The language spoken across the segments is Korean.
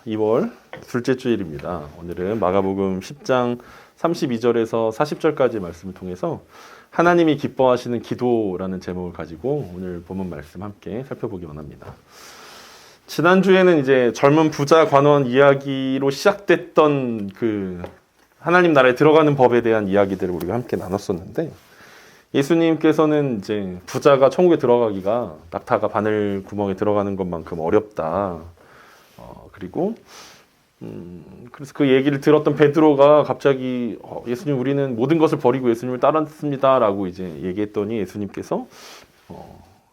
2월 둘째 주일입니다. 오늘은 마가복음 10장 32절에서 40절까지 말씀을 통해서 하나님이 기뻐하시는 기도라는 제목을 가지고 오늘 본문 말씀 함께 살펴보기 원합니다. 지난주에는 이제 젊은 부자 관원 이야기로 시작됐던 그 하나님 나라에 들어가는 법에 대한 이야기들을 우리가 함께 나눴었는데, 예수님께서는 이제 부자가 천국에 들어가기가 낙타가 바늘 구멍에 들어가는 것만큼 어렵다. 그리고 그래서 그 얘기를 들었던 베드로가 갑자기 예수님, 우리는 모든 것을 버리고 예수님을 따랐습니다라고 이제 얘기했더니 예수님께서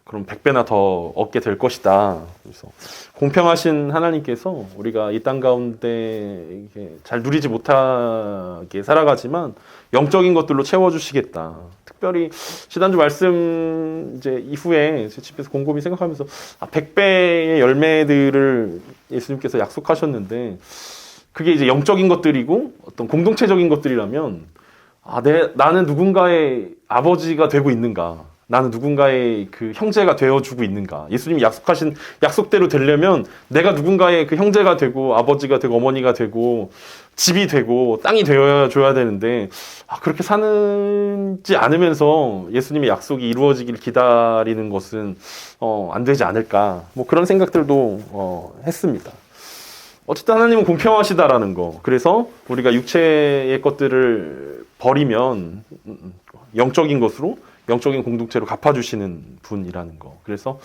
그럼 100배나 더 얻게 될 것이다. 그래서 공평하신 하나님께서 우리가 이 땅 가운데 이렇게 잘 누리지 못하게 살아가지만 영적인 것들로 채워주시겠다. 특별히 지난주 말씀 이제 이후에 제 집에서 곰곰이 생각하면서 100배의 열매들을 예수님께서 약속하셨는데, 그게 이제 영적인 것들이고 어떤 공동체적인 것들이라면 나는 누군가의 아버지가 되고 있는가? 나는 누군가의 그 형제가 되어주고 있는가? 예수님이 약속하신 약속대로 되려면 내가 누군가의 그 형제가 되고 아버지가 되고 어머니가 되고 집이 되고 땅이 되어줘야 되는데, 그렇게 사는지 않으면서 예수님의 약속이 이루어지길 기다리는 것은 안 되지 않을까? 뭐 그런 생각들도 했습니다. 어쨌든 하나님은 공평하시다라는 거. 그래서 우리가 육체의 것들을 버리면 영적인 것으로, 영적인 공동체로 갚아주시는 분이라는 거. 그래서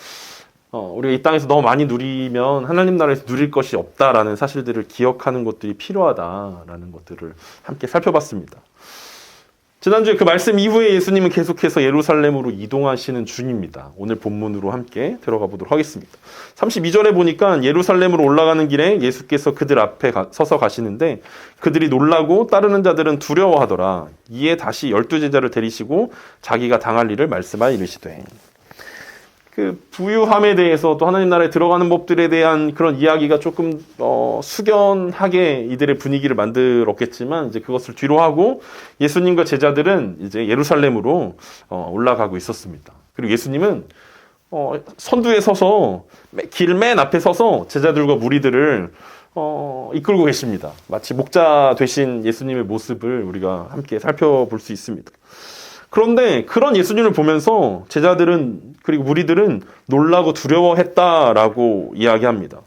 우리가 이 땅에서 너무 많이 누리면 하나님 나라에서 누릴 것이 없다라는 사실들을 기억하는 것들이 필요하다라는 것들을 함께 살펴봤습니다. 지난주에 그 말씀 이후에 예수님은 계속해서 예루살렘으로 이동하시는 중입니다. 오늘 본문으로 함께 들어가 보도록 하겠습니다. 32절에 보니까 예루살렘으로 올라가는 길에 예수께서 그들 앞에 서서 가시는데 그들이 놀라고 따르는 자들은 두려워하더라. 이에 다시 12제자를 데리시고 자기가 당할 일을 말씀하여 이르시되. 그 부유함에 대해서 또 하나님 나라에 들어가는 법들에 대한 그런 이야기가 조금 숙연하게 이들의 분위기를 만들었겠지만, 이제 그것을 뒤로 하고 예수님과 제자들은 이제 예루살렘으로 올라가고 있었습니다. 그리고 예수님은 선두에 서서 길 맨 앞에 서서 제자들과 무리들을 이끌고 계십니다. 마치 목자 되신 예수님의 모습을 우리가 함께 살펴볼 수 있습니다. 그런데 그런 예수님을 보면서 제자들은, 그리고 무리들은 놀라고 두려워했다라고 이야기합니다.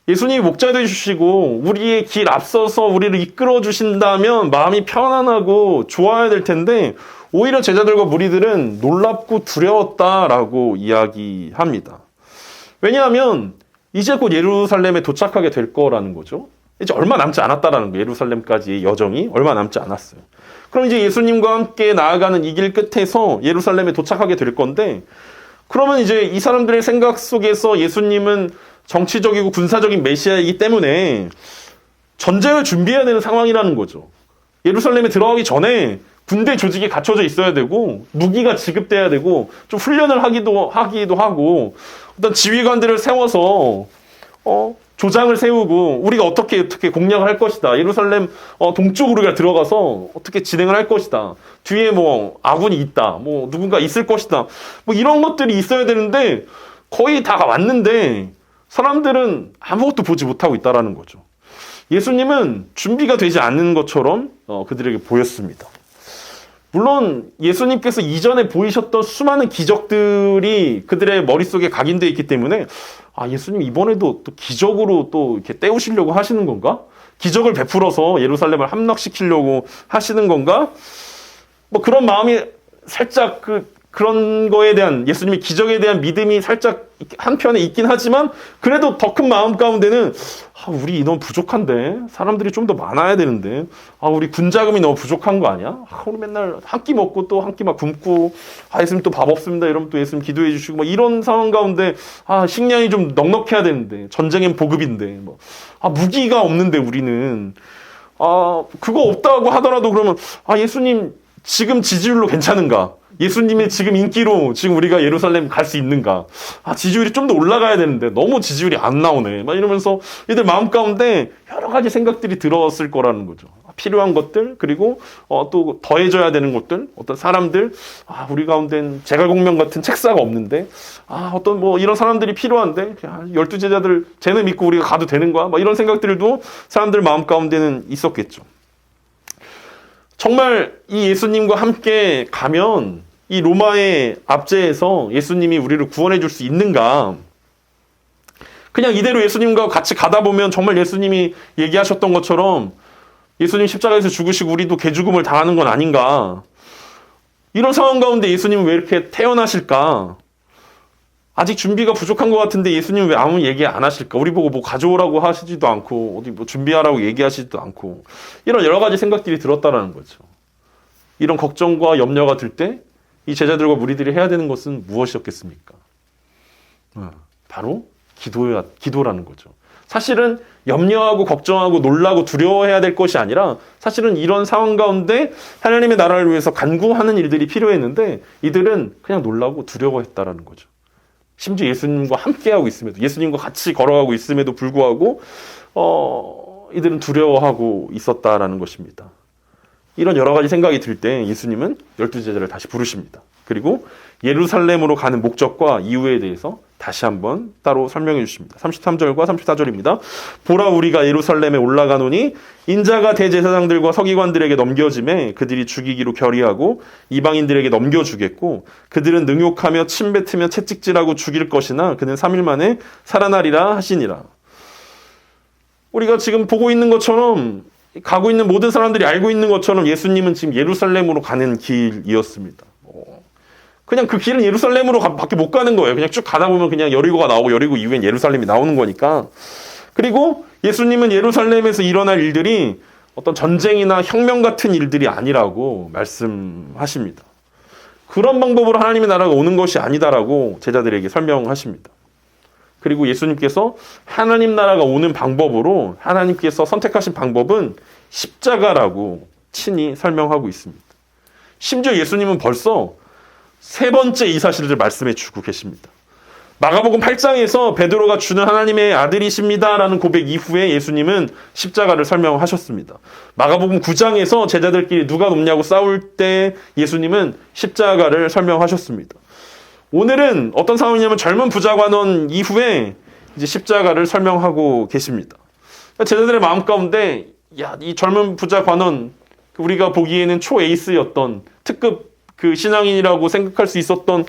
예수님이 목자 되주시고 우리의 길 앞서서 우리를 이끌어 주신다면 마음이 편안하고 좋아야 될 텐데, 오히려 제자들과 무리들은 놀랍고 두려웠다라고 이야기합니다. 왜냐하면 이제 곧 예루살렘에 도착하게 될 거라는 거죠. 이제 얼마 남지 않았다라는 거예요. 예루살렘까지의 여정이 얼마 남지 않았어요. 그럼 이제 예수님과 함께 나아가는 이 길 끝에서 예루살렘에 도착하게 될 건데, 그러면 이제 이 사람들의 생각 속에서 예수님은 정치적이고 군사적인 메시아이기 때문에 전쟁을 준비해야 되는 상황이라는 거죠. 예루살렘에 들어가기 전에 군대 조직이 갖춰져 있어야 되고 무기가 지급돼야 되고 좀 훈련을 하기도 하고 어떤 지휘관들을 세워서 조장을 세우고 우리가 어떻게 공략을 할 것이다. 예루살렘 동쪽으로 우리가 들어가서 어떻게 진행을 할 것이다. 뒤에 뭐 아군이 있다. 뭐 누군가 있을 것이다. 뭐 이런 것들이 있어야 되는데 거의 다 왔는데 사람들은 아무것도 보지 못하고 있다라는 거죠. 예수님은 준비가 되지 않는 것처럼 그들에게 보였습니다. 물론 예수님께서 이전에 보이셨던 수많은 기적들이 그들의 머릿속에 각인되어 있기 때문에 예수님 이번에도 또 기적으로 또 이렇게 때우시려고 하시는 건가? 기적을 베풀어서 예루살렘을 함락시키려고 하시는 건가? 뭐 그런 마음이 살짝 그런 거에 대한, 예수님의 기적에 대한 믿음이 살짝 한편에 있긴 하지만, 그래도 더 큰 마음 가운데는 우리 인원 부족한데, 사람들이 좀 더 많아야 되는데, 우리 군자금이 너무 부족한 거 아니야? 우리 맨날 한 끼 먹고 또 한 끼 막 굶고, 예수님 또 밥 없습니다 이러면 또 예수님 기도해 주시고, 막 이런 상황 가운데 식량이 좀 넉넉해야 되는데, 전쟁엔 보급인데, 무기가 없는데 우리는 그거 없다고 하더라도 그러면 예수님 지금 지지율로 괜찮은가? 예수님의 지금 인기로 지금 우리가 예루살렘 갈 수 있는가? 지지율이 좀 더 올라가야 되는데 너무 지지율이 안 나오네. 막 이러면서 이들 마음 가운데 여러 가지 생각들이 들었을 거라는 거죠. 필요한 것들, 그리고 또 더해져야 되는 것들, 어떤 사람들, 우리 가운데는 제갈공명 같은 책사가 없는데, 어떤 뭐 이런 사람들이 필요한데, 12제자들 쟤네 믿고 우리가 가도 되는 거야? 뭐 이런 생각들도 사람들 마음 가운데는 있었겠죠. 정말 이 예수님과 함께 가면 이 로마의 압제에서 예수님이 우리를 구원해 줄 수 있는가? 그냥 이대로 예수님과 같이 가다 보면 정말 예수님이 얘기하셨던 것처럼 예수님 십자가에서 죽으시고 우리도 개죽음을 당하는 건 아닌가? 이런 상황 가운데 예수님은 왜 이렇게 태어나실까? 아직 준비가 부족한 것 같은데 예수님은 왜 아무 얘기 안 하실까? 우리 보고 뭐 가져오라고 하시지도 않고 어디 뭐 준비하라고 얘기하시지도 않고 이런 여러 가지 생각들이 들었다라는 거죠. 이런 걱정과 염려가 들 때 이 제자들과 무리들이 해야 되는 것은 무엇이었겠습니까? 바로 기도라는 거죠. 사실은 염려하고 걱정하고 놀라고 두려워해야 될 것이 아니라 사실은 이런 상황 가운데 하나님의 나라를 위해서 간구하는 일들이 필요했는데 이들은 그냥 놀라고 두려워했다라는 거죠. 심지어 예수님과 함께하고 있음에도, 예수님과 같이 걸어가고 있음에도 불구하고 이들은 두려워하고 있었다라는 것입니다. 이런 여러 가지 생각이 들 때 예수님은 12제자를 다시 부르십니다. 그리고 예루살렘으로 가는 목적과 이유에 대해서 다시 한번 따로 설명해 주십니다. 33절과 34절입니다. 보라, 우리가 예루살렘에 올라가노니 인자가 대제사장들과 서기관들에게 넘겨짐에 그들이 죽이기로 결의하고 이방인들에게 넘겨주겠고 그들은 능욕하며 침뱉으며 채찍질하고 죽일 것이나 그는 3일 만에 살아나리라 하시니라. 우리가 지금 보고 있는 것처럼, 가고 있는 모든 사람들이 알고 있는 것처럼 예수님은 지금 예루살렘으로 가는 길이었습니다. 그냥 그 길은 예루살렘으로 밖에 못 가는 거예요. 그냥 쭉 가다 보면 그냥 여리고가 나오고 여리고 이후엔 예루살렘이 나오는 거니까. 그리고 예수님은 예루살렘에서 일어날 일들이 어떤 전쟁이나 혁명 같은 일들이 아니라고 말씀하십니다. 그런 방법으로 하나님의 나라가 오는 것이 아니다라고 제자들에게 설명하십니다. 그리고 예수님께서 하나님 나라가 오는 방법으로 하나님께서 선택하신 방법은 십자가라고 친히 설명하고 있습니다. 심지어 예수님은 벌써 세 번째 이 사실을 말씀해 주고 계십니다. 마가복음 8장에서 베드로가 주는 하나님의 아들이십니다라는 고백 이후에 예수님은 십자가를 설명하셨습니다. 마가복음 9장에서 제자들끼리 누가 높냐고 싸울 때 예수님은 십자가를 설명하셨습니다. 오늘은 어떤 상황이냐면 젊은 부자 관원 이후에 이제 십자가를 설명하고 계십니다. 제자들의 마음 가운데 이 젊은 부자 관원, 우리가 보기에는 초에이스였던 특급 그 신앙인이라고 생각할 수 있었던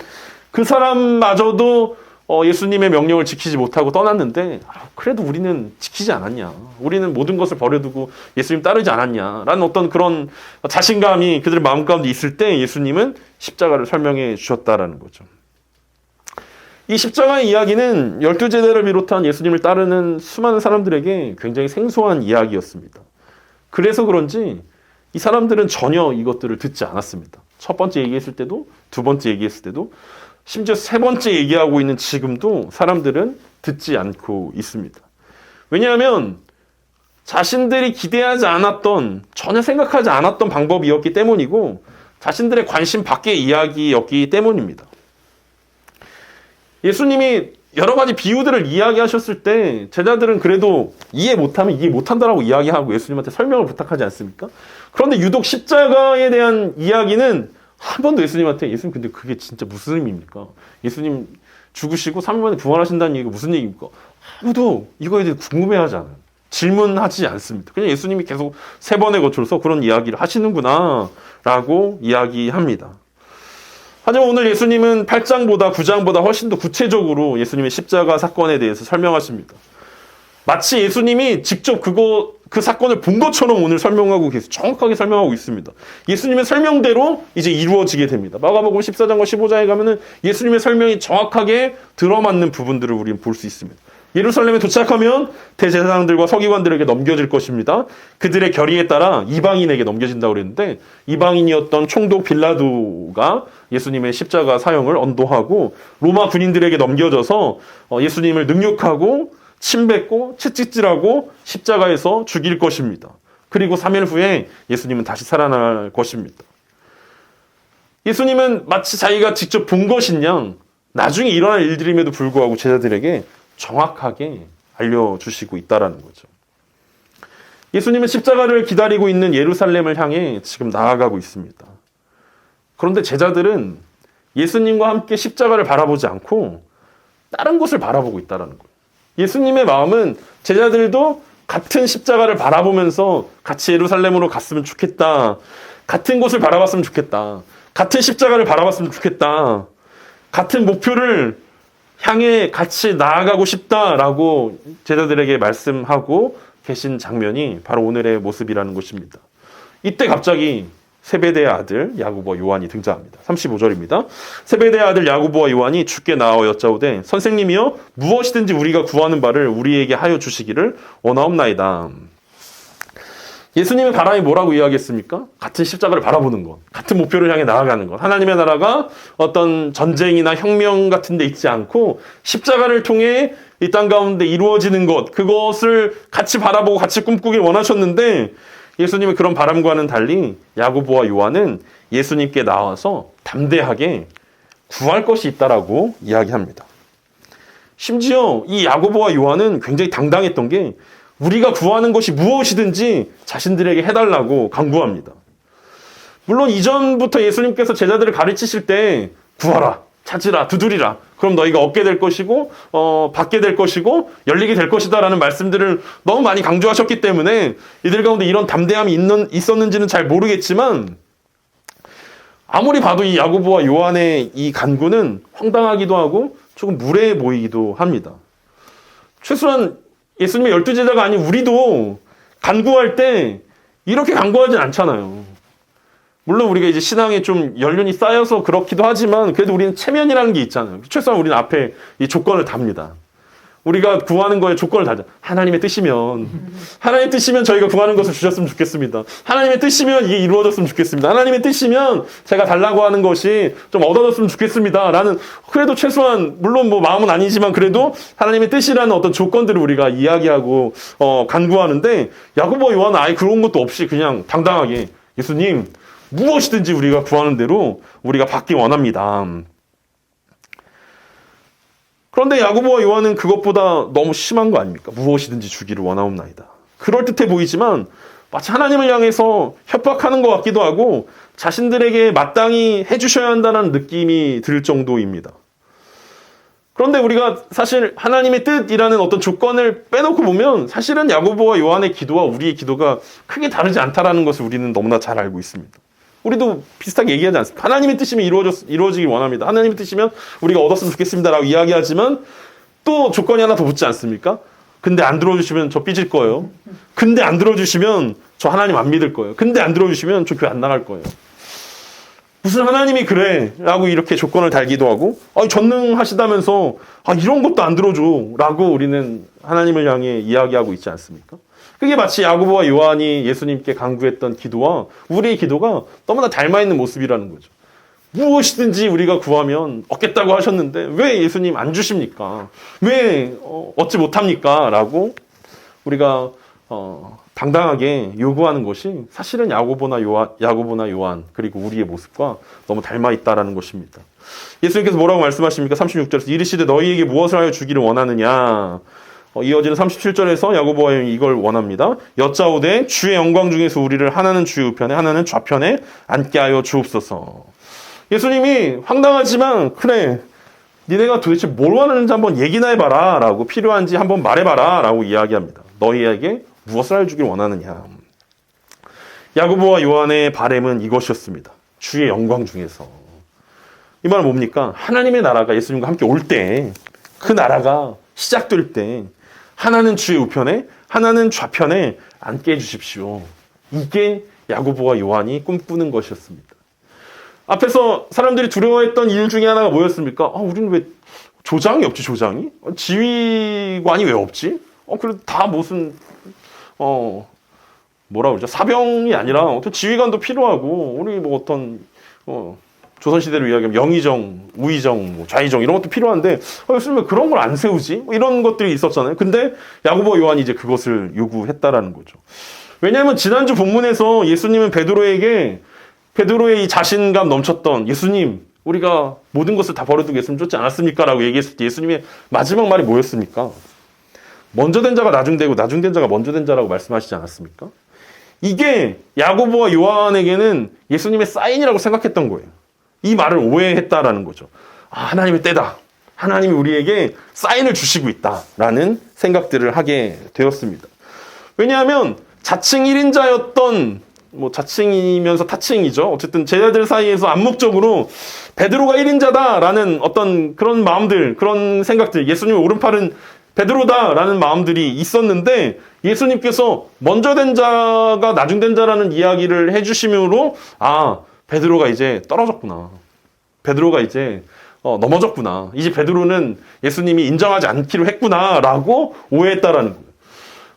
그 사람마저도 예수님의 명령을 지키지 못하고 떠났는데 그래도 우리는 지키지 않았냐, 우리는 모든 것을 버려두고 예수님 따르지 않았냐라는 어떤 그런 자신감이 그들의 마음 가운데 있을 때 예수님은 십자가를 설명해 주셨다라는 거죠. 이 십자가의 이야기는 12제자를 비롯한 예수님을 따르는 수많은 사람들에게 굉장히 생소한 이야기였습니다. 그래서 그런지 이 사람들은 전혀 이것들을 듣지 않았습니다. 첫 번째 얘기했을 때도, 두 번째 얘기했을 때도, 심지어 세 번째 얘기하고 있는 지금도 사람들은 듣지 않고 있습니다. 왜냐하면 자신들이 기대하지 않았던, 전혀 생각하지 않았던 방법이었기 때문이고 자신들의 관심 밖의 이야기였기 때문입니다. 예수님이 여러 가지 비유들을 이야기하셨을 때 제자들은 그래도 이해 못하면 이해 못한다라고 이야기하고 예수님한테 설명을 부탁하지 않습니까? 그런데 유독 십자가에 대한 이야기는 한 번도 예수님한테, 예수님 근데 그게 진짜 무슨 의미입니까? 예수님 죽으시고 3일 만에 부활하신다는 얘기가 무슨 얘기입니까? 아무도 이거에 대해 궁금해하지 않아요. 질문하지 않습니다. 그냥 예수님이 계속 세 번에 거쳐서 그런 이야기를 하시는구나 라고 이야기합니다. 하지만 오늘 예수님은 8장보다 9장보다 훨씬 더 구체적으로 예수님의 십자가 사건에 대해서 설명하십니다. 마치 예수님이 직접 그 사건을 본 것처럼 오늘 설명하고 계세요. 정확하게 설명하고 있습니다. 예수님의 설명대로 이제 이루어지게 됩니다. 마가복음 14장과 15장에 가면은 예수님의 설명이 정확하게 들어맞는 부분들을 우리는 볼 수 있습니다. 예루살렘에 도착하면 대제사장들과 서기관들에게 넘겨질 것입니다. 그들의 결의에 따라 이방인에게 넘겨진다고 그랬는데 이방인이었던 총독 빌라도가 예수님의 십자가 사형을 언도하고 로마 군인들에게 넘겨져서 예수님을 능욕하고 침뱉고 채찍질하고 십자가에서 죽일 것입니다. 그리고 3일 후에 예수님은 다시 살아날 것입니다. 예수님은 마치 자기가 직접 본 것인 양 나중에 일어날 일들임에도 불구하고 제자들에게 정확하게 알려주시고 있다는 거죠. 예수님은 십자가를 기다리고 있는 예루살렘을 향해 지금 나아가고 있습니다. 그런데 제자들은 예수님과 함께 십자가를 바라보지 않고 다른 곳을 바라보고 있다는 거예요. 예수님의 마음은 제자들도 같은 십자가를 바라보면서 같이 예루살렘으로 갔으면 좋겠다. 같은 곳을 바라봤으면 좋겠다. 같은 십자가를 바라봤으면 좋겠다. 같은 목표를 향해 같이 나아가고 싶다라고 제자들에게 말씀하고 계신 장면이 바로 오늘의 모습이라는 것입니다. 이때 갑자기 세베대의 아들 야고보와 요한이 등장합니다. 35절입니다. 세베대의 아들 야고보와 요한이 주께 나와 여짜오되 선생님이여 무엇이든지 우리가 구하는 바를 우리에게 하여 주시기를 원하옵나이다. 예수님의 바람이 뭐라고 이야기했습니까? 같은 십자가를 바라보는 것, 같은 목표를 향해 나아가는 것. 하나님의 나라가 어떤 전쟁이나 혁명 같은 데 있지 않고 십자가를 통해 이 땅 가운데 이루어지는 것, 그것을 같이 바라보고 같이 꿈꾸길 원하셨는데 예수님의 그런 바람과는 달리 야고보와 요한은 예수님께 나와서 담대하게 구할 것이 있다라고 이야기합니다. 심지어 이 야고보와 요한은 굉장히 당당했던 게 우리가 구하는 것이 무엇이든지 자신들에게 해달라고 강구합니다. 물론 이전부터 예수님께서 제자들을 가르치실 때 구하라, 찾으라, 두드리라. 그럼 너희가 얻게 될 것이고 받게 될 것이고 열리게 될 것이다 라는 말씀들을 너무 많이 강조하셨기 때문에 이들 가운데 이런 담대함이 있었는지는 잘 모르겠지만 아무리 봐도 이 야고보와 요한의 이 간구는 황당하기도 하고 조금 무례해 보이기도 합니다. 최소한 예수님의 12제자가 아닌 우리도 간구할 때 이렇게 간구하진 않잖아요. 물론 우리가 이제 신앙에 좀 연륜이 쌓여서 그렇기도 하지만 그래도 우리는 체면이라는 게 있잖아요. 최소한 우리는 앞에 이 조건을 답니다. 우리가 구하는 거에 조건을 다져. 하나님의 뜻이면 저희가 구하는 것을 주셨으면 좋겠습니다. 하나님의 뜻이면 이게 이루어졌으면 좋겠습니다. 하나님의 뜻이면 제가 달라고 하는 것이 좀 얻어졌으면 좋겠습니다. 라는 그래도 최소한 물론 뭐 마음은 아니지만 그래도 하나님의 뜻이라는 어떤 조건들을 우리가 이야기하고 간구하는데 야고보와 요한은 아예 그런 것도 없이 그냥 당당하게 예수님 무엇이든지 우리가 구하는 대로 우리가 받기 원합니다. 그런데 야고보와 요한은 그것보다 너무 심한 거 아닙니까? 무엇이든지 주기를 원하옵나이다. 그럴듯해 보이지만 마치 하나님을 향해서 협박하는 것 같기도 하고 자신들에게 마땅히 해주셔야 한다는 느낌이 들 정도입니다. 그런데 우리가 사실 하나님의 뜻이라는 어떤 조건을 빼놓고 보면 사실은 야고보와 요한의 기도와 우리의 기도가 크게 다르지 않다라는 것을 우리는 너무나 잘 알고 있습니다. 우리도 비슷하게 얘기하지 않습니까? 하나님의 뜻이면 이루어지길 원합니다. 하나님의 뜻이면 우리가 얻었으면 좋겠습니다라고 이야기하지만 또 조건이 하나 더 붙지 않습니까? 근데 안 들어주시면 저 삐질 거예요. 근데 안 들어주시면 저 하나님 안 믿을 거예요. 근데 안 들어주시면 저 교회 안 나갈 거예요. 무슨 하나님이 그래? 라고 이렇게 조건을 달기도 하고 전능하시다면서 이런 것도 안 들어줘 라고 우리는 하나님을 향해 이야기하고 있지 않습니까? 그게 마치 야고보와 요한이 예수님께 간구했던 기도와 우리의 기도가 너무나 닮아있는 모습이라는 거죠. 무엇이든지 우리가 구하면 얻겠다고 하셨는데 왜 예수님 안 주십니까? 왜 얻지 못합니까? 라고 우리가 당당하게 요구하는 것이 사실은 야고보나 요한 그리고 우리의 모습과 너무 닮아있다라는 것입니다. 예수님께서 뭐라고 말씀하십니까? 36절에서 이르시되 너희에게 무엇을 하여 주기를 원하느냐? 이어지는 37절에서 야고보와 이걸 원합니다. 여짜오되 주의 영광 중에서 우리를 하나는 주의 우편에 하나는 좌편에 앉게 하여 주옵소서. 예수님이 황당하지만 그래 니네가 도대체 뭘 원하는지 한번 얘기나 해봐라 라고 필요한지 한번 말해봐라 라고 이야기합니다. 너희에게 무엇을 하여 주길 원하느냐. 야고보와 요한의 바램은 이것이었습니다. 주의 영광 중에서. 이 말은 뭡니까? 하나님의 나라가 예수님과 함께 올 때 그 나라가 시작될 때 하나는 주의 우편에 하나는 좌편에 앉게 해주십시오. 이게 야고보와 요한이 꿈꾸는 것이었습니다. 앞에서 사람들이 두려워했던 일 중에 하나가 뭐였습니까? 우리는 왜 조장이 없지, 조장이? 지휘관이 왜 없지? 그래도 다 무슨 뭐라 그러죠? 사병이 아니라 어떤 지휘관도 필요하고 우리 뭐 어떤 조선시대로 이야기하면 영의정, 우의정, 좌의정 이런 것도 필요한데 예수님 왜 그런 걸 안 세우지? 이런 것들이 있었잖아요. 근데 야고보 요한이 이제 그것을 요구했다라는 거죠. 왜냐하면 지난주 본문에서 예수님은 베드로의 이 자신감 넘쳤던 예수님 우리가 모든 것을 다 버려두고 예수님 쫓지 않았습니까? 라고 얘기했을 때 예수님의 마지막 말이 뭐였습니까? 먼저 된 자가 나중되고 나중된 자가 먼저 된 자라고 말씀하시지 않았습니까? 이게 야고보와 요한에게는 예수님의 사인이라고 생각했던 거예요. 이 말을 오해했다라는 거죠. 아, 하나님의 때다. 하나님이 우리에게 사인을 주시고 있다라는 생각들을 하게 되었습니다. 왜냐하면 자칭 1인자였던 자칭이면서 타칭이죠. 어쨌든 제자들 사이에서 암묵적으로 베드로가 1인자다라는 어떤 그런 마음들, 그런 생각들, 예수님의 오른팔은 베드로다라는 마음들이 있었는데 예수님께서 먼저 된 자가 나중 된 자라는 이야기를 해주심으로 아, 베드로가 이제 떨어졌구나. 베드로가 이제 넘어졌구나. 이제 베드로는 예수님이 인정하지 않기로 했구나라고 오해했다라는 거예요.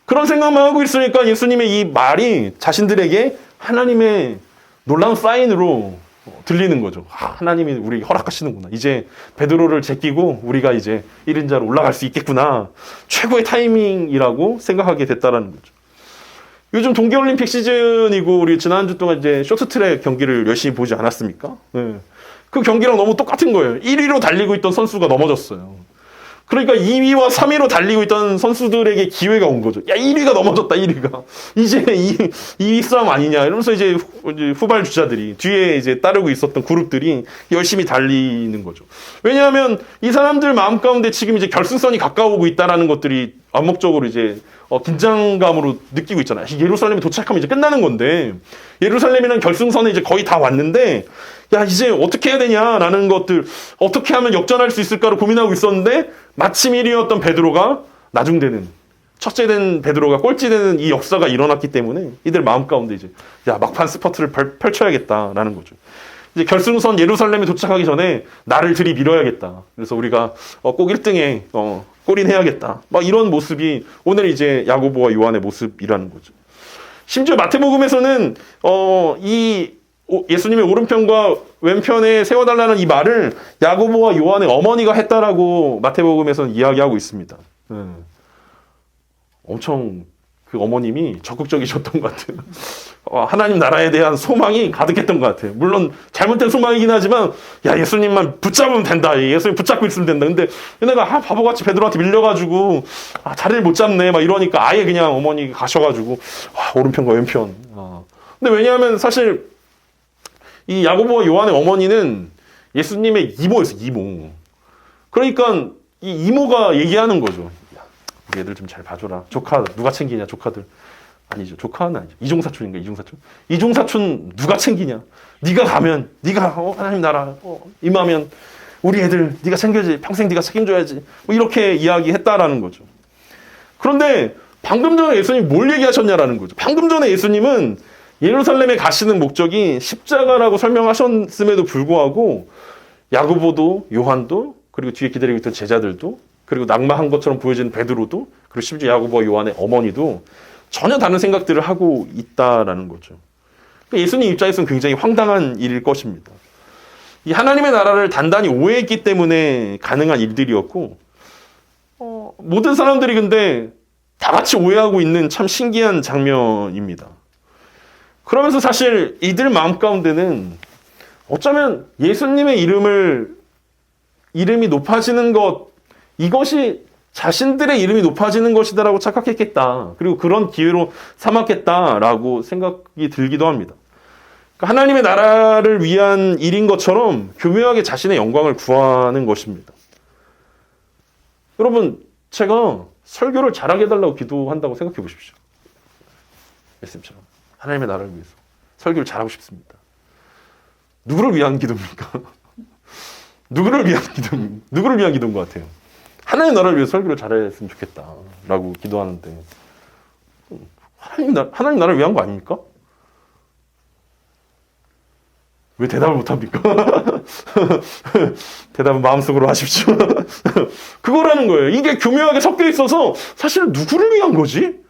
그런 생각만 하고 있으니까 예수님의 이 말이 자신들에게 하나님의 놀라운 사인으로 들리는 거죠. 하나님이 우리 허락하시는구나. 이제 베드로를 제끼고 우리가 이제 1인자로 올라갈 수 있겠구나. 최고의 타이밍이라고 생각하게 됐다라는 거죠. 요즘 동계올림픽 시즌이고 우리 지난주 동안 이제 쇼트트랙 경기를 열심히 보지 않았습니까? 네. 그 경기랑 너무 똑같은 거예요. 1위로 달리고 있던 선수가 넘어졌어요. 그러니까 2위와 3위로 달리고 있던 선수들에게 기회가 온 거죠. 야, 1위가 넘어졌다, 1위가. 이제 2위 싸움 아니냐. 이러면서 이제 후발 주자들이, 뒤에 이제 따르고 있었던 그룹들이 열심히 달리는 거죠. 왜냐하면 이 사람들 마음 가운데 지금 이제 결승선이 가까워오고 있다라는 것들이 암묵적으로 이제 긴장감으로 느끼고 있잖아요. 예루살렘에 도착하면 이제 끝나는 건데, 예루살렘이라는 결승선에 이제 거의 다 왔는데, 야, 이제 어떻게 해야 되냐라는 것들, 어떻게 하면 역전할 수 있을까를 고민하고 있었는데, 마침 1위였던 베드로가 나중되는, 첫째 된 베드로가 꼴찌되는 이 역사가 일어났기 때문에, 이들 마음 가운데 이제, 야, 막판 스퍼트를 펼쳐야겠다라는 거죠. 이제 결승선 예루살렘에 도착하기 전에 나를 들이밀어야겠다. 그래서 우리가 꼭 1등에, 골인해야겠다. 막 이런 모습이 오늘 이제 야고보와 요한의 모습이라는 거죠. 심지어 마태복음에서는, 예수님의 오른편과 왼편에 세워달라는 이 말을 야고보와 요한의 어머니가 했다라고 마태복음에서는 이야기하고 있습니다. 엄청 그 어머님이 적극적이셨던 것 같아요. 하나님 나라에 대한 소망이 가득했던 것 같아요. 물론 잘못된 소망이긴 하지만 야, 예수님만 붙잡으면 된다. 예수님 붙잡고 있으면 된다. 근데 얘네가 바보같이 베드로한테 밀려가지고 자리를 못 잡네 막 이러니까 아예 그냥 어머니 가셔가지고 오른편과 왼편. 근데 왜냐하면 사실 이 야고보와 요한의 어머니는 예수님의 이모였어요. 이모. 그러니까 이 이모가 얘기하는 거죠. 야, 우리 애들 좀 잘 봐줘라. 조카 누가 챙기냐 조카들. 아니죠. 조카는 아니죠. 이종사촌인가 이종사촌? 이종사촌 누가 챙기냐? 네가 가면 네가 하나님 나라 임하면 우리 애들 네가 챙겨야지. 평생 네가 책임져야지. 뭐 이렇게 이야기했다라는 거죠. 그런데 방금 전에 예수님이 뭘 얘기하셨냐라는 거죠. 방금 전에 예수님은 예루살렘에 가시는 목적이 십자가라고 설명하셨음에도 불구하고 야고보도 요한도 그리고 뒤에 기다리고 있던 제자들도 그리고 낙마한 것처럼 보여지는 베드로도 그리고 심지어 야고보와 요한의 어머니도 전혀 다른 생각들을 하고 있다라는 거죠. 예수님 입장에서는 굉장히 황당한 일일 것입니다. 이 하나님의 나라를 단단히 오해했기 때문에 가능한 일들이었고 모든 사람들이 근데 다 같이 오해하고 있는 참 신기한 장면입니다. 그러면서 사실 이들 마음 가운데는 어쩌면 예수님의 이름이 높아지는 것, 이것이 자신들의 이름이 높아지는 것이다라고 착각했겠다. 그리고 그런 기회로 삼았겠다라고 생각이 들기도 합니다. 그러니까 하나님의 나라를 위한 일인 것처럼 교묘하게 자신의 영광을 구하는 것입니다. 여러분, 제가 설교를 잘하게 해달라고 기도한다고 생각해 보십시오. 예수님처럼. 하나님의 나라를 위해서 설교를 잘하고 싶습니다. 누구를 위한 기도입니까? 누구를 위한 기도인 것 같아요. 하나님의 나라를 위해서 설교를 잘했으면 좋겠다라고 기도하는데 하나님 나라를 위한 거 아닙니까? 왜 대답을 못합니까? 대답은 마음속으로 하십시오. 그거라는 거예요. 이게 교묘하게 섞여 있어서 사실 누구를 위한 거지?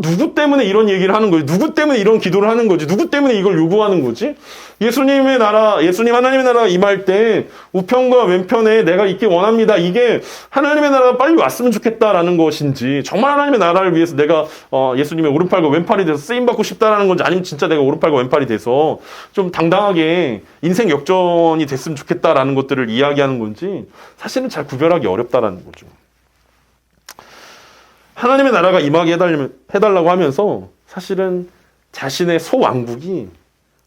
누구 때문에 이런 얘기를 하는 거지? 누구 때문에 이런 기도를 하는 거지? 누구 때문에 이걸 요구하는 거지? 예수님 하나님의 나라 임할 때 우편과 왼편에 내가 있기 원합니다. 이게 하나님의 나라가 빨리 왔으면 좋겠다라는 것인지 정말 하나님의 나라를 위해서 내가 예수님의 오른팔과 왼팔이 돼서 쓰임받고 싶다라는 건지 아니면 진짜 내가 오른팔과 왼팔이 돼서 좀 당당하게 인생 역전이 됐으면 좋겠다라는 것들을 이야기하는 건지 사실은 잘 구별하기 어렵다라는 거죠. 하나님의 나라가 임하게 해달라고 하면서 사실은 자신의 소왕국이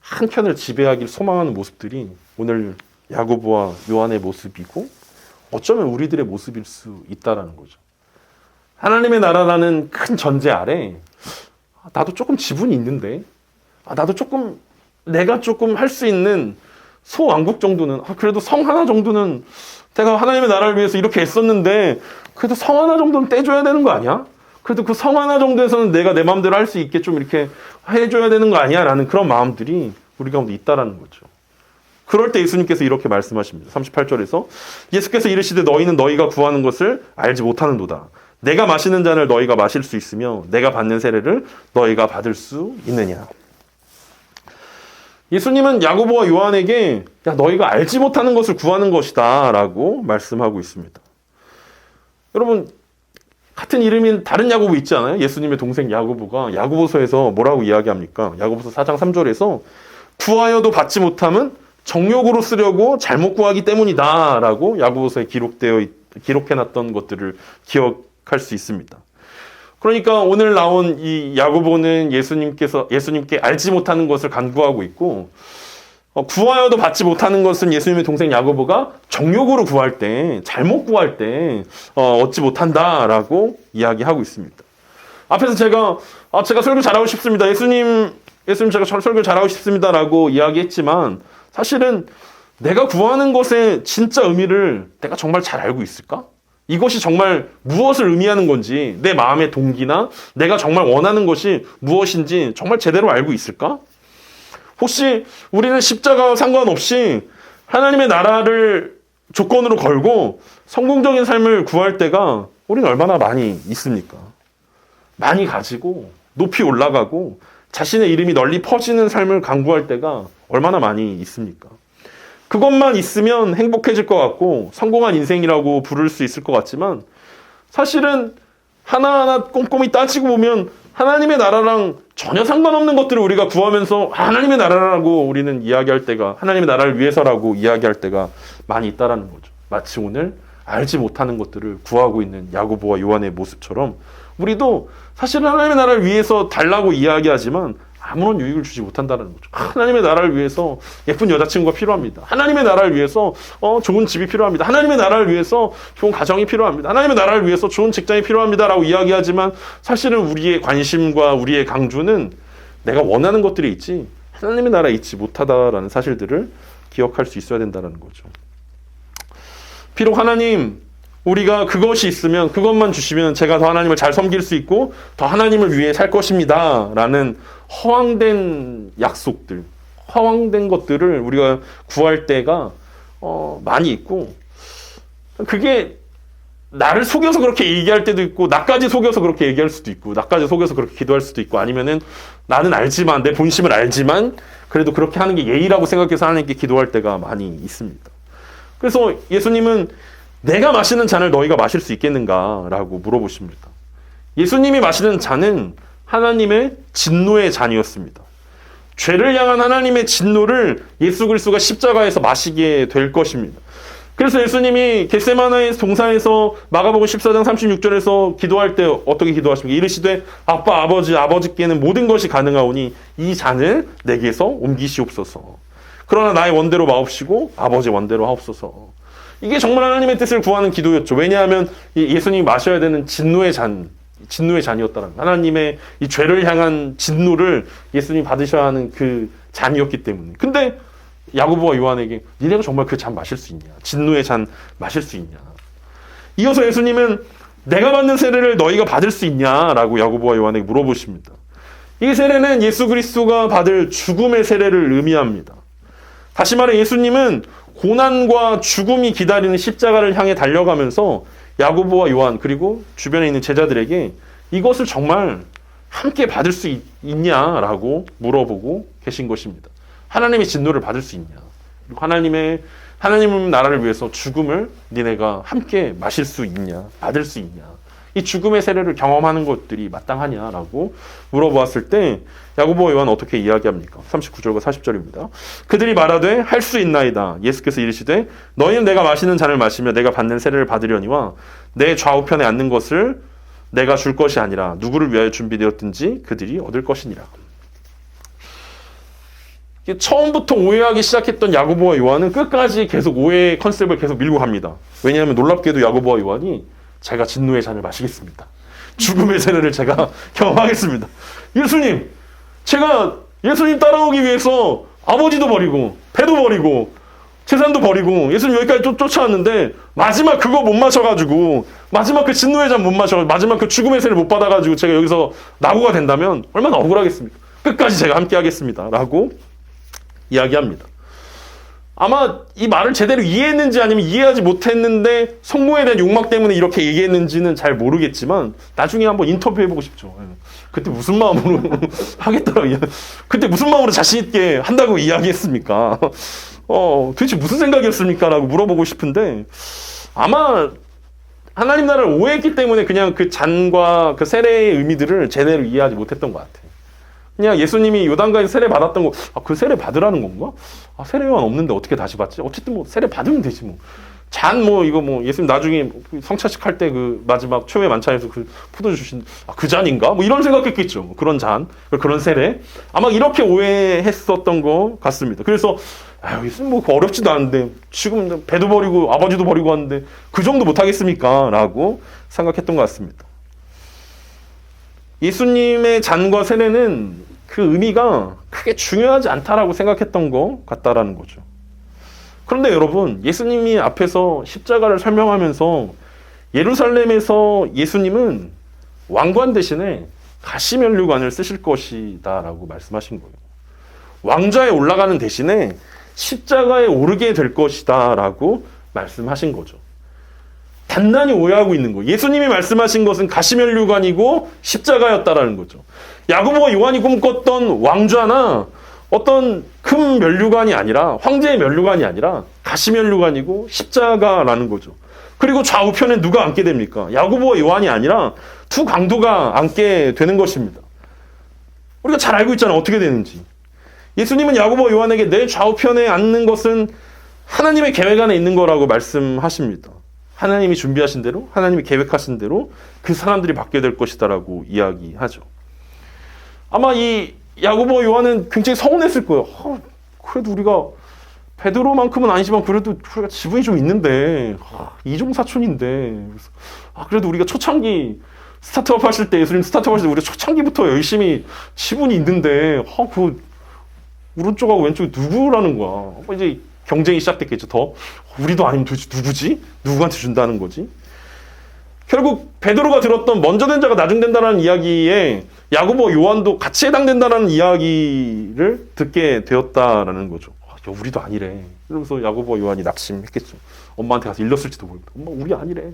한편을 지배하길 소망하는 모습들이 오늘 야고보와 요한의 모습이고 어쩌면 우리들의 모습일 수 있다라는 거죠. 하나님의 나라라는 큰 전제 아래 나도 조금 지분이 있는데 나도 조금 내가 조금 할 수 있는 소왕국 정도는 그래도 성 하나 정도는 내가 하나님의 나라를 위해서 이렇게 애썼는데 그래도 성 하나 정도는 떼줘야 되는 거 아니야? 그래도 그 성 하나 정도에서는 내가 내 마음대로 할 수 있게 좀 이렇게 해줘야 되는 거 아니야? 라는 그런 마음들이 우리 가운데 있다라는 거죠. 그럴 때 예수님께서 이렇게 말씀하십니다. 38절에서 예수께서 이르시되 너희는 너희가 구하는 것을 알지 못하는도다. 내가 마시는 잔을 너희가 마실 수 있으며 내가 받는 세례를 너희가 받을 수 있느냐. 예수님은 야고보와 요한에게 야 너희가 알지 못하는 것을 구하는 것이다 라고 말씀하고 있습니다. 여러분 같은 이름인 다른 야고보 있지 않아요? 예수님의 동생 야고보가 야고보서에서 뭐라고 이야기합니까? 야고보서 4장 3절에서 구하여도 받지 못함은 정욕으로 쓰려고 잘못 구하기 때문이다 라고 야고보서에 기록해놨던 것들을 기억할 수 있습니다. 그러니까 오늘 나온 이 야고보는 예수님께 알지 못하는 것을 간구하고 있고 구하여도 받지 못하는 것은 예수님의 동생 야고보가 정욕으로 구할 때 잘못 구할 때 얻지 못한다라고 이야기하고 있습니다. 앞에서 제가 설교 잘하고 싶습니다. 예수님 제가 설교 잘하고 싶습니다라고 이야기했지만 사실은 내가 구하는 것의 진짜 의미를 내가 정말 잘 알고 있을까? 이것이 정말 무엇을 의미하는 건지 내 마음의 동기나 내가 정말 원하는 것이 무엇인지 정말 제대로 알고 있을까? 혹시 우리는 십자가와 상관없이 하나님의 나라를 조건으로 걸고 성공적인 삶을 구할 때가 우리는 얼마나 많이 있습니까? 많이 가지고 높이 올라가고 자신의 이름이 널리 퍼지는 삶을 강구할 때가 얼마나 많이 있습니까? 그것만 있으면 행복해질 것 같고 성공한 인생이라고 부를 수 있을 것 같지만 사실은 하나하나 꼼꼼히 따지고 보면 하나님의 나라랑 전혀 상관없는 것들을 우리가 구하면서 하나님의 나라라고 우리는 이야기할 때가 하나님의 나라를 위해서라고 이야기할 때가 많이 있다라는 거죠. 마치 오늘 알지 못하는 것들을 구하고 있는 야고보와 요한의 모습처럼 우리도 사실은 하나님의 나라를 위해서 달라고 이야기하지만 아무런 유익을 주지 못한다는 거죠. 하나님의 나라를 위해서 예쁜 여자친구가 필요합니다. 하나님의 나라를 위해서 좋은 집이 필요합니다. 하나님의 나라를 위해서 좋은 가정이 필요합니다. 하나님의 나라를 위해서 좋은 직장이 필요합니다라고 이야기하지만 사실은 우리의 관심과 우리의 강조는 내가 원하는 것들이 있지 하나님의 나라에 있지 못하다라는 사실들을 기억할 수 있어야 된다는 거죠. 비록 하나님 우리가 그것이 있으면 그것만 주시면 제가 더 하나님을 잘 섬길 수 있고 더 하나님을 위해 살 것입니다 라는 허황된 약속들, 허황된 것들을 우리가 구할 때가 많이 있고 그게 나를 속여서 그렇게 얘기할 때도 있고 나까지 속여서 그렇게 얘기할 수도 있고 나까지 속여서 그렇게 기도할 수도 있고 아니면은 나는 알지만 내 본심을 알지만 그래도 그렇게 하는 게 예의라고 생각해서 하나님께 기도할 때가 많이 있습니다. 그래서 예수님은 내가 마시는 잔을 너희가 마실 수 있겠는가라고 물어보십니다. 예수님이 마시는 잔은 하나님의 진노의 잔이었습니다. 죄를 향한 하나님의 진노를 예수 그리스도가 십자가에서 마시게 될 것입니다. 그래서 예수님이 겟세마네 동산에서 마가복음 14장 36절에서 기도할 때 어떻게 기도하십니까? 이르시되 아버지께는 모든 것이 가능하오니 이 잔을 내게서 옮기시옵소서. 그러나 나의 원대로 마옵시고 아버지 원대로 하옵소서. 이게 정말 하나님의 뜻을 구하는 기도였죠. 왜냐하면 예수님이 마셔야 되는 진노의 잔이었다는 하나님의 이 죄를 향한 진노를 예수님이 받으셔야 하는 그 잔이었기 때문에. 근데 야고보와 요한에게 니네가 정말 그 잔 마실 수 있냐? 진노의 잔 마실 수 있냐? 이어서 예수님은 내가 받는 세례를 너희가 받을 수 있냐라고 야고보와 요한에게 물어보십니다. 이 세례는 예수 그리스도가 받을 죽음의 세례를 의미합니다. 다시 말해 예수님은 고난과 죽음이 기다리는 십자가를 향해 달려가면서 야고보와 요한 그리고 주변에 있는 제자들에게 이것을 정말 함께 받을 수 있냐라고 물어보고 계신 것입니다. 하나님의 진노를 받을 수 있냐? 그리고 하나님 나라를 위해서 죽음을 니네가 함께 마실 수 있냐? 받을 수 있냐? 이 죽음의 세례를 경험하는 것들이 마땅하냐라고 물어보았을 때 야고보와 요한은 어떻게 이야기합니까? 39절과 40절입니다. 그들이 말하되 할 수 있나이다. 예수께서 이르시되 너희는 내가 마시는 잔을 마시며 내가 받는 세례를 받으려니와 내 좌우편에 앉는 것을 내가 줄 것이 아니라 누구를 위하여 준비되었든지 그들이 얻을 것이니라. 처음부터 오해하기 시작했던 야고보와 요한은 끝까지 계속 오해의 컨셉을 계속 밀고 갑니다. 왜냐하면 놀랍게도 야고보와 요한이 제가 진노의 잔을 마시겠습니다. 죽음의 세례를 제가 경험하겠습니다. 예수님, 제가 예수님 따라오기 위해서 아버지도 버리고 배도 버리고 재산도 버리고 예수님 여기까지 쫓아왔는데 마지막 그거 못 마셔가지고 마지막 그 진노의 잔 못 마셔가지고 마지막 그 죽음의 세례를 못 받아가지고 제가 여기서 낙오가 된다면 얼마나 억울하겠습니까? 끝까지 제가 함께 하겠습니다. 라고 이야기합니다. 아마 이 말을 제대로 이해했는지 아니면 이해하지 못했는데 성모에 대한 욕망 때문에 이렇게 얘기했는지는 잘 모르겠지만 나중에 한번 인터뷰해보고 싶죠. 그때 무슨 마음으로 하겠다고 그때 무슨 마음으로 자신 있게 한다고 이야기했습니까? 도대체 무슨 생각이었습니까? 라고 물어보고 싶은데 아마 하나님 나라를 오해했기 때문에 그냥 그 잔과 그 세례의 의미들을 제대로 이해하지 못했던 것 같아요. 그냥 예수님이 요단강에서 세례 받았던 거, 그 세례 받으라는 건가? 세례 요한 없는데 어떻게 다시 받지? 어쨌든 뭐 세례 받으면 되지 뭐. 잔 뭐 이거 뭐 예수님 나중에 성찬식 할 때 그 마지막 최후의 만찬에서 그 포도주 주신 그 잔인가? 뭐 이런 생각했겠죠. 그런 잔, 그런 세례. 아마 이렇게 오해했었던 것 같습니다. 그래서 예수님 뭐 어렵지도 않은데 지금 배도 버리고 아버지도 버리고 하는데 그 정도 못하겠습니까? 라고 생각했던 것 같습니다. 예수님의 잔과 세례는 그 의미가 크게 중요하지 않다라고 생각했던 것 같다라는 거죠. 그런데 여러분, 예수님이 앞에서 십자가를 설명하면서 예루살렘에서 예수님은 왕관 대신에 가시면류관을 쓰실 것이다 라고 말씀하신 거예요. 왕좌에 올라가는 대신에 십자가에 오르게 될 것이다 라고 말씀하신 거죠. 단단히 오해하고 있는 거예요. 예수님이 말씀하신 것은 가시면류관이고 십자가였다라는 거죠. 야고보와 요한이 꿈꿨던 왕좌나 어떤 큰 면류관이 아니라 황제의 면류관이 아니라 가시면류관이고 십자가라는 거죠. 그리고 좌우편에 누가 앉게 됩니까? 야고보와 요한이 아니라 두 강도가 앉게 되는 것입니다. 우리가 잘 알고 있잖아요. 어떻게 되는지. 예수님은 야고보와 요한에게 내 좌우편에 앉는 것은 하나님의 계획 안에 있는 거라고 말씀하십니다. 하나님이 준비하신 대로, 하나님이 계획하신 대로 그 사람들이 받게 될 것이다라고 이야기하죠. 아마 이 야고보와 요한은 굉장히 서운했을 거예요. 그래도 우리가 베드로만큼은 아니지만 그래도 우리가 지분이 좀 있는데 이종 사촌인데 그래도 우리가 초창기 스타트업 하실 때 예수님 스타트업 하실 때 우리가 초창기부터 열심히 지분이 있는데 그 오른쪽하고 왼쪽이 누구라는 거야. 이제 경쟁이 시작됐겠죠. 더 우리도 아니면 도대체 누구지? 누구한테 준다는 거지? 결국 베드로가 들었던 먼저 된 자가 나중 된다는 이야기에 야고보와 요한도 같이 해당된다는 이야기를 듣게 되었다라는 거죠. 우리도 아니래. 그러면서 야고보와 요한이 낙심했겠죠. 엄마한테 가서 일렀을지도 모르겠다. 엄마 우리 아니래.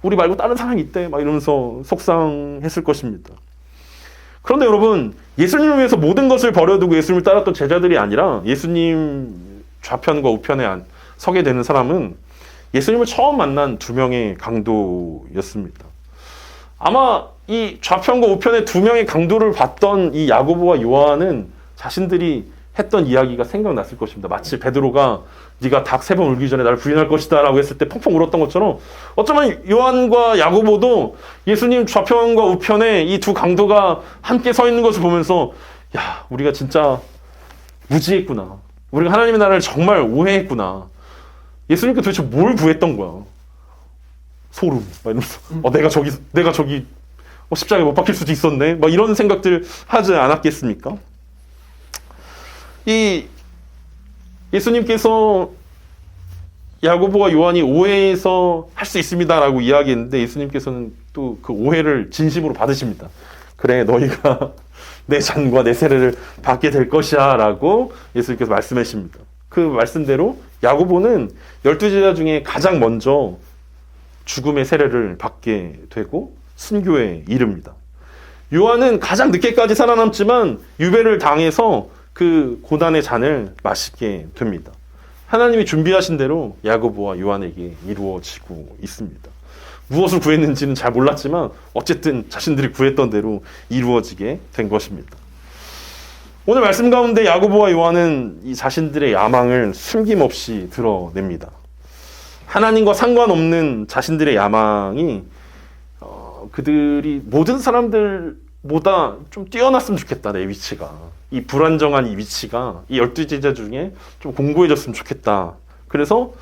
우리 말고 다른 사람이 있대. 막 이러면서 속상했을 것입니다. 그런데 여러분, 예수님을 위해서 모든 것을 버려두고 예수님을 따랐던 제자들이 아니라 예수님 좌편과 우편에 서게 되는 사람은 예수님을 처음 만난 두 명의 강도였습니다. 아마 이 좌편과 우편의 두 명의 강도를 봤던 이 야고보와 요한은 자신들이 했던 이야기가 생각났을 것입니다. 마치 베드로가 네가 닭 3번 울기 전에 나를 부인할 것이다 라고 했을 때 펑펑 울었던 것처럼 어쩌면 요한과 야고보도 예수님 좌편과 우편에 이 두 강도가 함께 서 있는 것을 보면서 야, 우리가 진짜 무지했구나. 우리가 하나님의 나라를 정말 오해했구나. 예수님께 도대체 뭘 구했던 거야? 소름. 막 이러면서 내가 저기 십자가에 못 박힐 수도 있었네. 막 이런 생각들 하지 않았겠습니까? 이 예수님께서 야고보와 요한이 오해해서 할 수 있습니다라고 이야기했는데 예수님께서는 또 그 오해를 진심으로 받으십니다. 그래, 너희가 내 잔과 내 세례를 받게 될 것이야 라고 예수님께서 말씀하십니다. 그 말씀대로 야고보는 12제자 중에 가장 먼저 죽음의 세례를 받게 되고 순교에 이릅니다. 요한은 가장 늦게까지 살아남지만 유배를 당해서 그 고난의 잔을 마시게 됩니다. 하나님이 준비하신 대로 야고보와 요한에게 이루어지고 있습니다. 무엇을 구했는지는 잘 몰랐지만 어쨌든 자신들이 구했던 대로 이루어지게 된 것입니다. 오늘 말씀 가운데 야고보와 요한은 이 자신들의 야망을 숨김없이 드러냅니다. 하나님과 상관없는 자신들의 야망이 그들이 모든 사람들보다 좀 뛰어났으면 좋겠다, 내 위치가. 이 불안정한 이 위치가 이 12제자 중에 좀 공고해졌으면 좋겠다. 그래서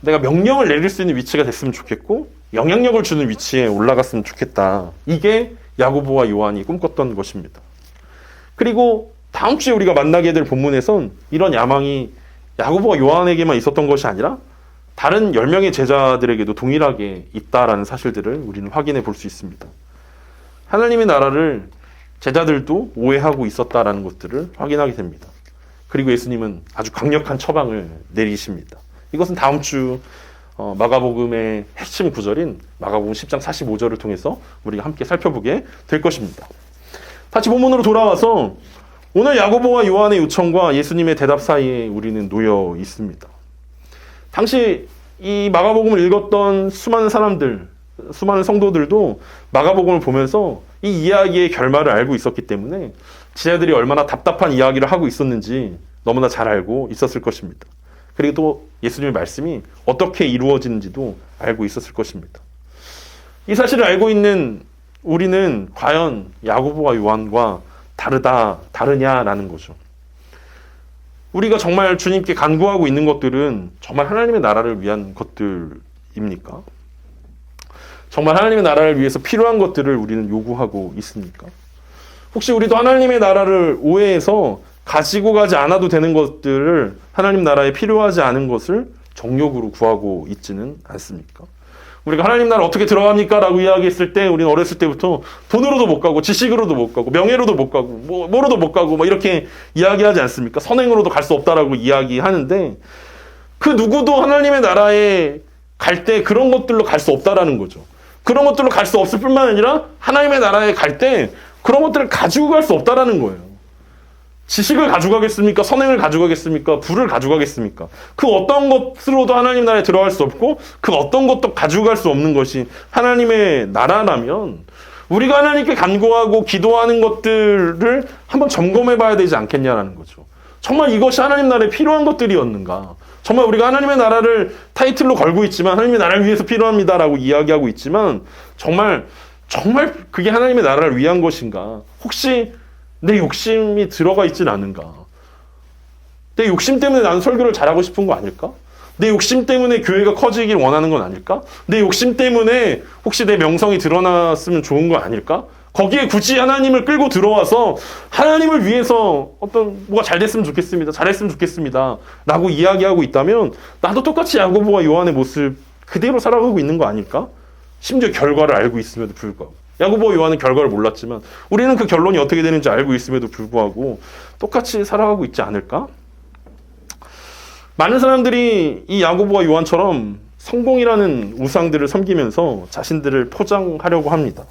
내가 명령을 내릴 수 있는 위치가 됐으면 좋겠고 영향력을 주는 위치에 올라갔으면 좋겠다. 이게 야고보와 요한이 꿈꿨던 것입니다. 그리고 다음 주에 우리가 만나게 될 본문에선 이런 야망이 야고보와 요한에게만 있었던 것이 아니라 다른 10명의 제자들에게도 동일하게 있다라는 사실들을 우리는 확인해 볼 수 있습니다. 하나님의 나라를 제자들도 오해하고 있었다라는 것들을 확인하게 됩니다. 그리고 예수님은 아주 강력한 처방을 내리십니다. 이것은 다음 주 마가복음의 핵심 구절인 마가복음 10장 45절을 통해서 우리가 함께 살펴보게 될 것입니다. 다시 본문으로 돌아와서 오늘 야고보와 요한의 요청과 예수님의 대답 사이에 우리는 놓여 있습니다. 당시 이 마가복음을 읽었던 수많은 사람들, 수많은 성도들도 마가복음을 보면서 이 이야기의 결말을 알고 있었기 때문에 제자들이 얼마나 답답한 이야기를 하고 있었는지 너무나 잘 알고 있었을 것입니다. 그리고 또 예수님의 말씀이 어떻게 이루어지는지도 알고 있었을 것입니다. 이 사실을 알고 있는 우리는 과연 야고보와 요한과 다르냐라는 거죠. 우리가 정말 주님께 간구하고 있는 것들은 정말 하나님의 나라를 위한 것들입니까? 정말 하나님의 나라를 위해서 필요한 것들을 우리는 요구하고 있습니까? 혹시 우리도 하나님의 나라를 오해해서 가지고 가지 않아도 되는 것들을 하나님 나라에 필요하지 않은 것을 정욕으로 구하고 있지는 않습니까? 우리가 하나님 나라 어떻게 들어갑니까? 라고 이야기했을 때 우리는 어렸을 때부터 돈으로도 못 가고 지식으로도 못 가고 명예로도 못 가고 뭐로도 못 가고 뭐 이렇게 이야기하지 않습니까? 선행으로도 갈 수 없다라고 이야기하는데 그 누구도 하나님의 나라에 갈 때 그런 것들로 갈 수 없다라는 거죠. 그런 것들로 갈 수 없을 뿐만 아니라 하나님의 나라에 갈 때 그런 것들을 가지고 갈 수 없다라는 거예요. 지식을 가져가겠습니까? 선행을 가져가겠습니까? 부를 가져가겠습니까? 그 어떤 것으로도 하나님 나라에 들어갈 수 없고 그 어떤 것도 가져갈 수 없는 것이 하나님의 나라라면 우리가 하나님께 간구하고 기도하는 것들을 한번 점검해 봐야 되지 않겠냐라는 거죠. 정말 이것이 하나님 나라에 필요한 것들이었는가? 정말 우리가 하나님의 나라를 타이틀로 걸고 있지만 하나님의 나라를 위해서 필요합니다라고 이야기하고 있지만 정말 그게 하나님의 나라를 위한 것인가? 혹시 내 욕심이 들어가 있진 않은가? 내 욕심 때문에 나는 설교를 잘하고 싶은 거 아닐까? 내 욕심 때문에 교회가 커지길 원하는 건 아닐까? 내 욕심 때문에 혹시 내 명성이 드러났으면 좋은 거 아닐까? 거기에 굳이 하나님을 끌고 들어와서 하나님을 위해서 어떤 뭐가 잘 됐으면 좋겠습니다. 잘했으면 좋겠습니다. 라고 이야기하고 있다면 나도 똑같이 야고보와 요한의 모습 그대로 살아가고 있는 거 아닐까? 심지어 결과를 알고 있음에도 불구하고. 야고보와 요한은 결과를 몰랐지만 우리는 그 결론이 어떻게 되는지 알고 있음에도 불구하고 똑같이 살아가고 있지 않을까? 많은 사람들이 이 야고보와 요한처럼 성공이라는 우상들을 섬기면서 자신들을 포장하려고 합니다.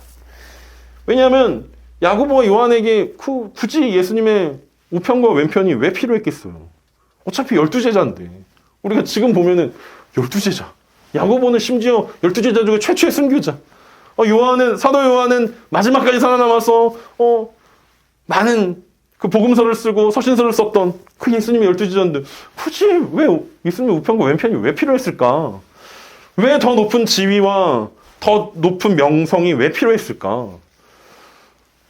왜냐하면 야고보와 요한에게 굳이 예수님의 우편과 왼편이 왜 필요했겠어요? 어차피 12제자인데 우리가 지금 보면은 12제자 야고보는 심지어 12제자 중에 최초의 순교자 사도 요한은 마지막까지 살아남아서 많은 그 복음서를 쓰고 서신서를 썼던 그 예수님의 12제자인데 굳이 왜 예수님의 우편과 왼편이 왜 필요했을까? 왜 더 높은 지위와 더 높은 명성이 왜 필요했을까?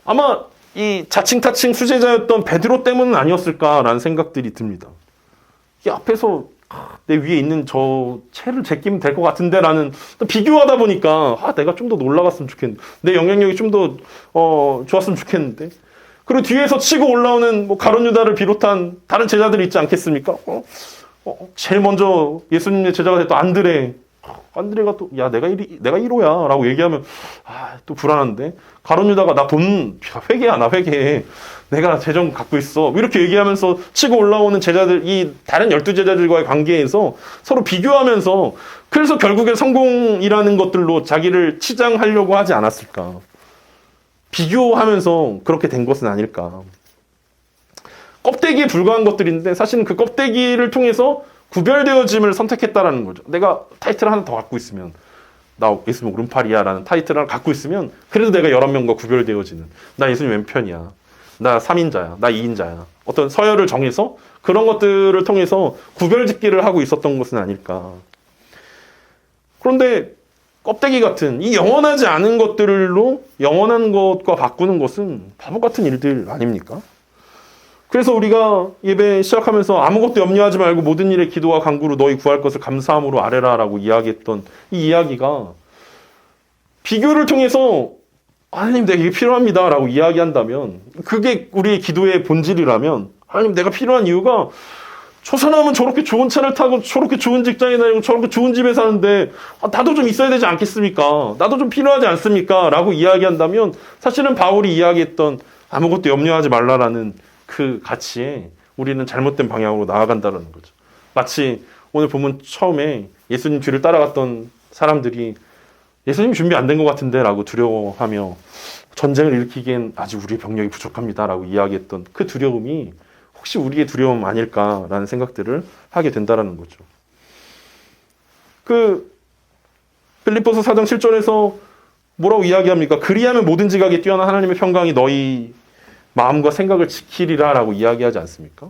아마 이 자칭타칭 수제자였던 베드로 때문은 아니었을까라는 생각들이 듭니다. 이 앞에서 내 위에 있는 저 채를 제끼면 될 것 같은데 라는 비교하다 보니까 내가 좀 더 올라갔으면 좋겠는데 내 영향력이 좀 더 좋았으면 좋겠는데 그리고 뒤에서 치고 올라오는 뭐 가룟 유다를 비롯한 다른 제자들이 있지 않겠습니까? 제일 먼저 예수님의 제자가 됐던 안드레가 또 야 내가 1호야 라고 얘기하면 또 불안한데 가룟 유다가 나 돈 회개야 나 회개해 내가 재정 갖고 있어 이렇게 얘기하면서 치고 올라오는 제자들 이 다른 12제자들과의 관계에서 서로 비교하면서 그래서 결국엔 성공이라는 것들로 자기를 치장하려고 하지 않았을까? 비교하면서 그렇게 된 것은 아닐까? 껍데기에 불과한 것들인데 사실은 그 껍데기를 통해서 구별되어짐을 선택했다라는 거죠. 내가 타이틀 하나 더 갖고 있으면 나 예수님 오른팔이야 라는 타이틀을 갖고 있으면 그래도 내가 11명과 구별되어지는 나 예수님 왼편이야. 나 3인자야. 나 2인자야. 어떤 서열을 정해서 그런 것들을 통해서 구별짓기를 하고 있었던 것은 아닐까. 그런데 껍데기 같은 이 영원하지 않은 것들로 영원한 것과 바꾸는 것은 바보 같은 일들 아닙니까? 그래서 우리가 예배 시작하면서 아무것도 염려하지 말고 모든 일에 기도와 간구로 너희 구할 것을 감사함으로 아뢰라라고 이야기했던 이 이야기가 비교를 통해서 하나님 내가 이게 필요합니다라고 이야기한다면 그게 우리의 기도의 본질이라면 하나님 내가 필요한 이유가 저 사람은 저렇게 좋은 차를 타고 저렇게 좋은 직장에 다니고 저렇게 좋은 집에 사는데 나도 좀 있어야 되지 않겠습니까? 나도 좀 필요하지 않습니까? 라고 이야기한다면 사실은 바울이 이야기했던 아무것도 염려하지 말라라는 그 가치에 우리는 잘못된 방향으로 나아간다는 거죠. 마치 오늘 본문 처음에 예수님 뒤를 따라갔던 사람들이 예수님 준비 안 된 것 같은데 라고 두려워하며 전쟁을 일으키기엔 아직 우리의 병력이 부족합니다 라고 이야기했던 그 두려움이 혹시 우리의 두려움 아닐까라는 생각들을 하게 된다는 거죠. 그 빌립보서 4장 7절에서 뭐라고 이야기합니까? 그리하면 모든 지각에 뛰어난 하나님의 평강이 너희 마음과 생각을 지키리라 라고 이야기하지 않습니까?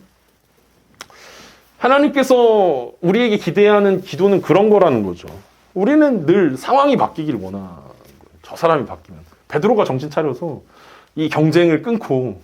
하나님께서 우리에게 기대하는 기도는 그런 거라는 거죠. 우리는 늘 상황이 바뀌기를 원하는 거예요. 저 사람이 바뀌면. 베드로가 정신 차려서 이 경쟁을 끊고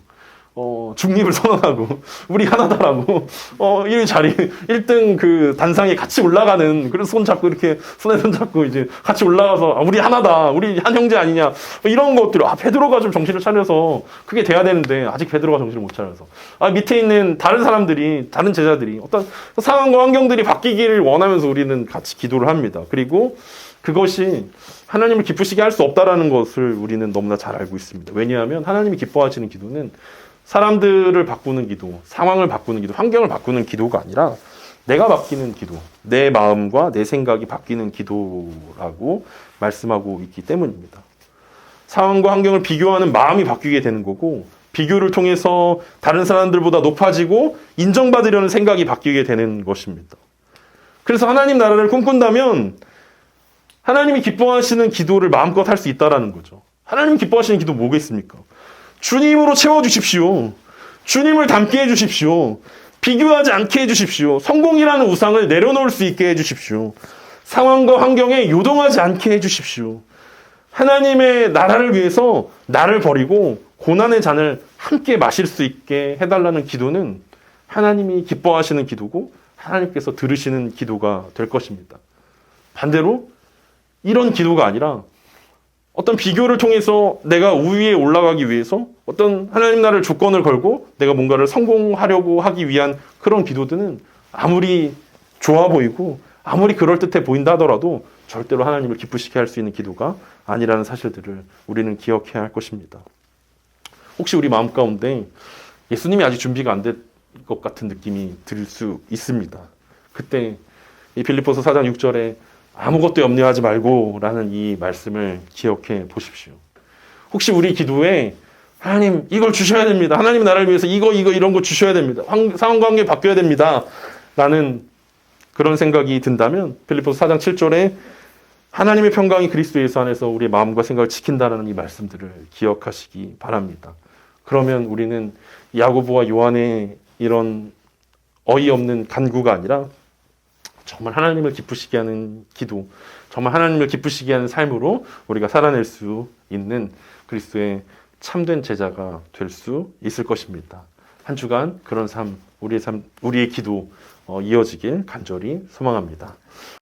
중립을 선언하고 우리 하나다라고 1등 그 단상에 같이 올라가는 그래서 손 잡고 이렇게 손에 손 잡고 이제 같이 올라가서 우리 하나다 우리 한 형제 아니냐 이런 것들 베드로가 좀 정신을 차려서 그게 돼야 되는데 아직 베드로가 정신을 못 차려서 밑에 있는 다른 사람들이 다른 제자들이 어떤 상황과 환경들이 바뀌기를 원하면서 우리는 같이 기도를 합니다. 그리고 그것이 하나님을 기쁘시게 할 수 없다라는 것을 우리는 너무나 잘 알고 있습니다. 왜냐하면 하나님이 기뻐하시는 기도는 사람들을 바꾸는 기도, 상황을 바꾸는 기도, 환경을 바꾸는 기도가 아니라 내가 바뀌는 기도, 내 마음과 내 생각이 바뀌는 기도라고 말씀하고 있기 때문입니다. 상황과 환경을 비교하는 마음이 바뀌게 되는 거고 비교를 통해서 다른 사람들보다 높아지고 인정받으려는 생각이 바뀌게 되는 것입니다. 그래서 하나님 나라를 꿈꾼다면 하나님이 기뻐하시는 기도를 마음껏 할 수 있다는 거죠. 하나님이 기뻐하시는 기도 뭐겠습니까? 주님으로 채워주십시오. 주님을 닮게 해주십시오. 비교하지 않게 해주십시오. 성공이라는 우상을 내려놓을 수 있게 해주십시오. 상황과 환경에 요동하지 않게 해주십시오. 하나님의 나라를 위해서 나를 버리고 고난의 잔을 함께 마실 수 있게 해달라는 기도는 하나님이 기뻐하시는 기도고 하나님께서 들으시는 기도가 될 것입니다. 반대로 이런 기도가 아니라 어떤 비교를 통해서 내가 우위에 올라가기 위해서 어떤 하나님 나라를 조건을 걸고 내가 뭔가를 성공하려고 하기 위한 그런 기도들은 아무리 좋아 보이고 아무리 그럴듯해 보인다 하더라도 절대로 하나님을 기쁘시게 할 수 있는 기도가 아니라는 사실들을 우리는 기억해야 할 것입니다. 혹시 우리 마음 가운데 예수님이 아직 준비가 안 된 것 같은 느낌이 들 수 있습니다. 그때 이 빌립보서 4장 6절에 아무것도 염려하지 말고 라는 이 말씀을 기억해 보십시오. 혹시 우리 기도에 하나님 이걸 주셔야 됩니다. 하나님 나라를 위해서 이거 이런 거 주셔야 됩니다. 상황관계 바뀌어야 됩니다. 라는 그런 생각이 든다면 빌립보서 4장 7절에 하나님의 평강이 그리스도 예수 안에서 우리의 마음과 생각을 지킨다는 이 말씀들을 기억하시기 바랍니다. 그러면 우리는 야고보와 요한의 이런 어이없는 간구가 아니라 정말 하나님을 기쁘시게 하는 기도, 정말 하나님을 기쁘시게 하는 삶으로 우리가 살아낼 수 있는 그리스도의 참된 제자가 될 수 있을 것입니다. 한 주간 그런 삶, 우리의 기도 이어지길 간절히 소망합니다.